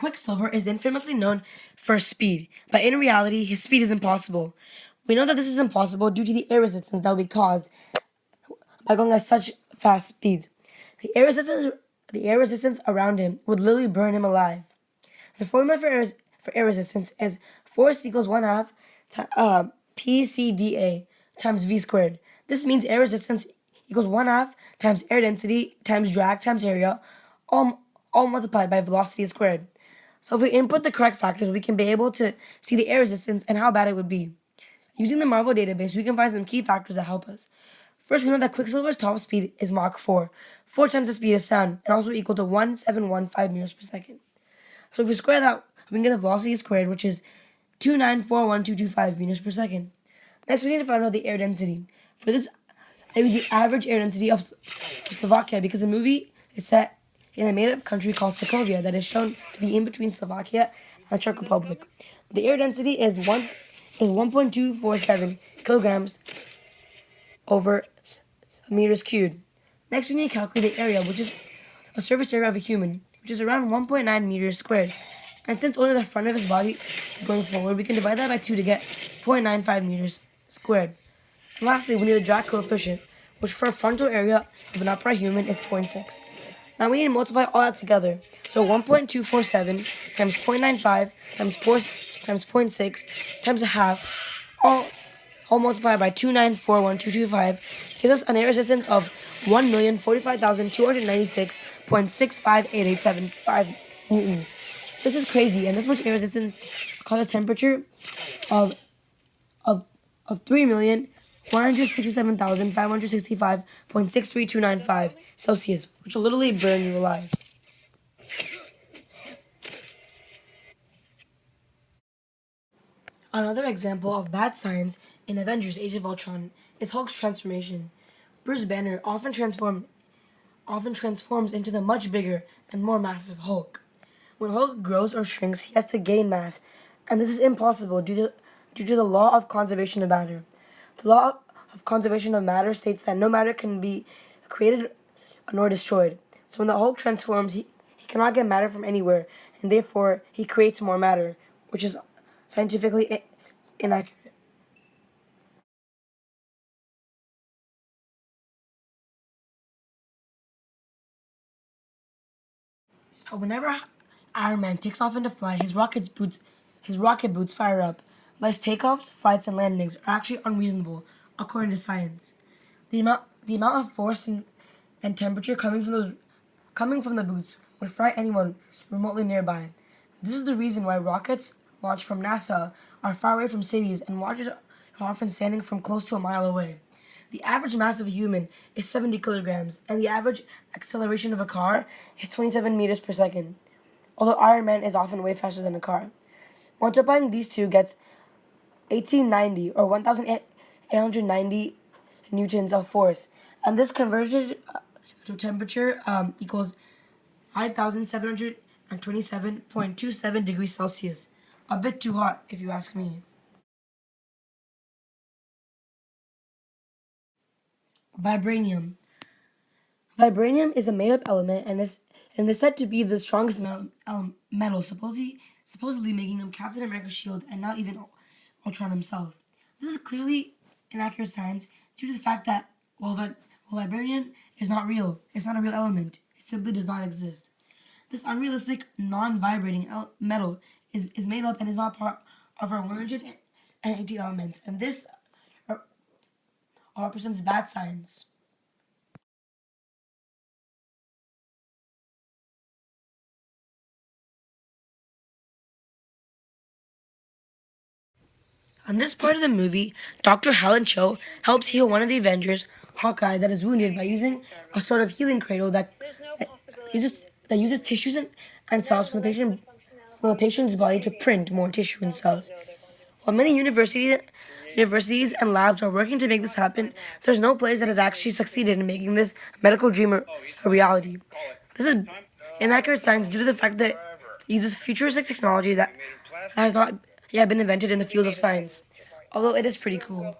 Quicksilver is infamously known for speed, but in reality, his speed is impossible. We know that this is impossible due to the air resistance that will be caused by going at such fast speeds. The air resistance, the air resistance around him would literally burn him alive. The formula for air resistance is force equals 1 half PCDA times V squared. This means air resistance equals 1 half times air density times drag times area, all multiplied by velocity squared. So if we input the correct factors, we can be able to see the air resistance and how bad it would be. Using the Marvel database, we can find some key factors that help us. First, we know that Quicksilver's top speed is Mach 4, 4 times the speed of sound, and also equal to 1715 meters per second. So if we square that, we can get the velocity squared, which is 2941225 meters per second. Next, we need to find out the air density. For this, I use the average air density of Slovakia because the movie is set in a made-up country called Sokovia that is shown to be in between Slovakia and the Czech Republic. The air density is 1.247 kilograms over meters cubed. Next, we need to calculate the area, which is a surface area of a human, which is around 1.9 meters squared. And since only the front of his body is going forward, we can divide that by 2 to get 0.95 meters squared. And lastly, we need the drag coefficient, which for a frontal area of an upright human is 0.6. Now we need to multiply all that together. So 1.247 times 0.95 times 4 times 0.6 times a half, all multiplied by 2941225, gives us an air resistance of 1,045,296.65887 newtons. This is crazy, and this much air resistance causes a temperature of 3,167,565.63295 Celsius, which will literally burn you alive. Another example of bad science in Avengers Age of Ultron is Hulk's transformation. Bruce Banner often transforms into the much bigger and more massive Hulk. When Hulk grows or shrinks, he has to gain mass, and this is impossible due to the law of conservation of matter. The law of conservation of matter states that no matter can be created nor destroyed. So when the Hulk transforms, he cannot get matter from anywhere, and therefore he creates more matter, which is scientifically inaccurate. So whenever Iron Man takes off into flight, his rocket boots fire up. But his takeoffs, flights, and landings are actually unreasonable, according to science. The amount of force and temperature coming from the boots would fry anyone remotely nearby. This is the reason why rockets launched from NASA are far away from cities and watchers are often standing from close to a mile away. The average mass of a human is 70 kilograms, and the average acceleration of a car is 27 meters per second, although Iron Man is often way faster than a car. Multiplying these two gets 1890 or 1,890 newtons of force, and this converted to temperature equals 5,727.27 degrees Celsius. A bit too hot, if you ask me. Vibranium. Vibranium is a made-up element and is said to be the strongest metal, supposedly making him Captain America's shield and now even Ultron himself. This is clearly inaccurate science due to the fact that while vibranium is not real, it's not a real element. It simply does not exist. This unrealistic, non-vibrating metal is made up and is not part of our 180 elements, and this represents bad science. On this part of the movie, Dr. Helen Cho helps heal one of the Avengers, Hawkeye, that is wounded by using a sort of healing cradle that uses tissues and cells from the patient's body to print more tissue and cells. While many universities and labs are working to make this happen, there's no place that has actually succeeded in making this medical dream a reality. This is inaccurate science due to the fact that it uses futuristic technology that has not yet been invented in the fields of science, although it is pretty cool.